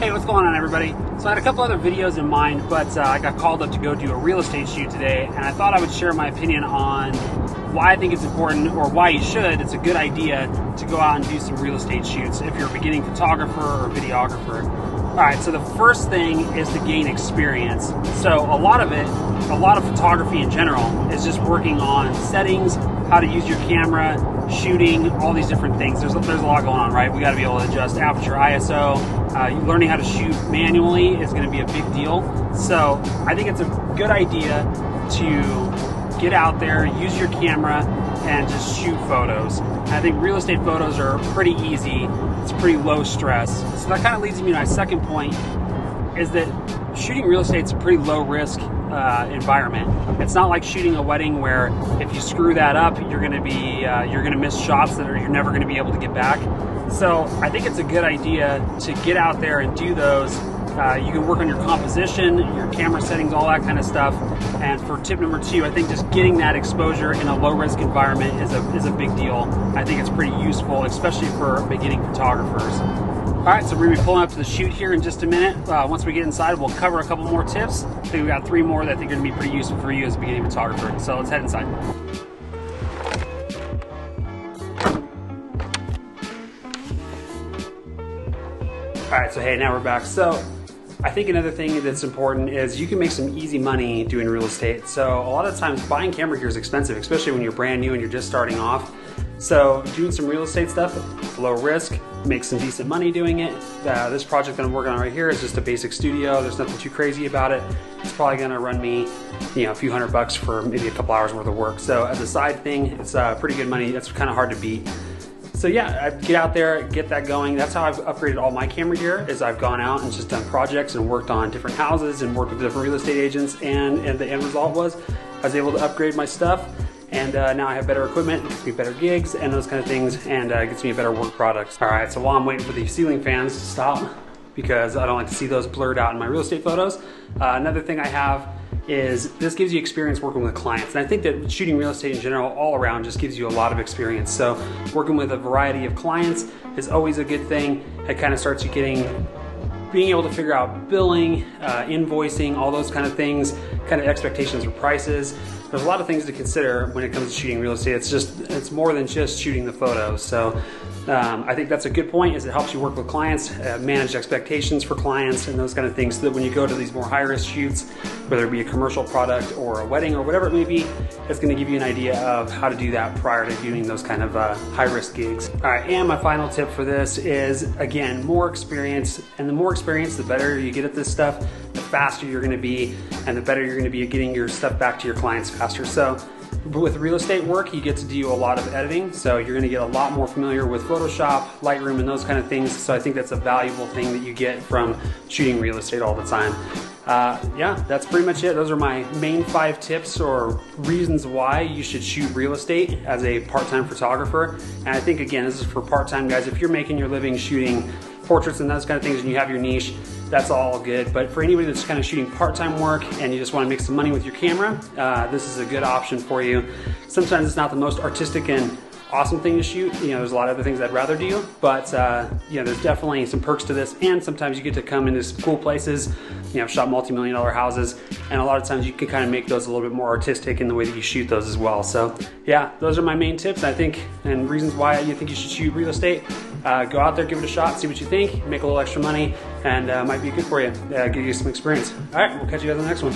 Hey, what's going on, everybody? So I had a couple other videos in mind, but I got called up to go do a real estate shoot today, and I thought I would share my opinion on why I think it's important, or why you should. It's a good idea to go out and do some real estate shoots if you're a beginning photographer or videographer. All right, so the first thing is to gain experience. So a lot of photography in general is just working on settings, how to use your camera, shooting, all these different things. There's a lot going on, right? We got to be able to adjust aperture, ISO. Learning how to shoot manually is going to be a big deal. So I think it's a good idea to get out there, use your camera, and just shoot photos. And I think real estate photos are pretty easy. It's pretty low stress. So that kind of leads me to my second point, is that shooting real estate is a pretty low risk environment. It's not like shooting a wedding where if you screw that up, you're gonna miss shots that you're never gonna be able to get back. So I think it's a good idea to get out there and do those. You can work on your composition, your camera settings, all that kind of stuff. And for tip number 2, I think just getting that exposure in a low risk environment is a big deal. I think it's pretty useful, especially for beginning photographers. All right, so we're gonna be pulling up to the shoot here in just a minute. Once we get inside, we'll cover a couple more tips. I think we got 3 more that I think are gonna be pretty useful for you as a beginning photographer. So let's head inside. All right, so hey, now we're back. So I think another thing that's important is you can make some easy money doing real estate. So a lot of times buying camera gear is expensive, especially when you're brand new and you're just starting off. So doing some real estate stuff, low risk, make some decent money doing it. This project that I'm working on right here is just a basic studio. There's nothing too crazy about it. It's probably gonna run me, a few $100 for maybe a couple hours worth of work. So as a side thing, it's pretty good money. That's kind of hard to beat. So yeah, I get out there, get that going. That's how I've upgraded all my camera gear, is I've gone out and just done projects and worked on different houses and worked with different real estate agents, and the end result was I was able to upgrade my stuff, and now I have better equipment, it gets me better gigs and those kind of things, and it gets me a better work product. All right, so while I'm waiting for the ceiling fans to stop, because I don't like to see those blurred out in my real estate photos, another thing I have is this gives you experience working with clients. And I think that shooting real estate in general all around just gives you a lot of experience. So working with a variety of clients is always a good thing. It kind of starts you being able to figure out billing, invoicing, all those kind of things, kind of expectations for prices. There's a lot of things to consider when it comes to shooting real estate. It's more than just shooting the photos. So I think that's a good point, is it helps you work with clients, manage expectations for clients and those kind of things, so that when you go to these more high-risk shoots, whether it be a commercial product or a wedding or whatever it may be, it's going to give you an idea of how to do that prior to doing those kind of high-risk gigs. All right, and my final tip for this is, again, more experience. And the more experience, the better you get at this stuff, the faster you're going to be, and the better you're going to be at getting your stuff back to your clients faster. So with real estate work, you get to do a lot of editing, so you're going to get a lot more familiar with Photoshop, Lightroom, and those kind of things. So I think that's a valuable thing that you get from shooting real estate all the time. Yeah, that's pretty much it. Those are my main 5 tips or reasons why you should shoot real estate as a part-time photographer. And I think, again, this is for part-time guys. If you're making your living shooting portraits and those kind of things and you have your niche, that's all good. But for anybody that's kind of shooting part-time work and you just want to make some money with your camera, this is a good option for you. Sometimes it's not the most artistic and awesome thing to shoot. There's a lot of other things I'd rather do, but there's definitely some perks to this, and sometimes you get to come into some cool places. I've shot multi-million-dollar houses, and a lot of times you can kind of make those a little bit more artistic in the way that you shoot those as well. So yeah, those are my main tips, I think, and reasons why you think you should shoot real estate. Go out there, give it a shot, see what you think, make a little extra money, and might be good for you, give you some experience. All right, we'll catch you guys on the next one.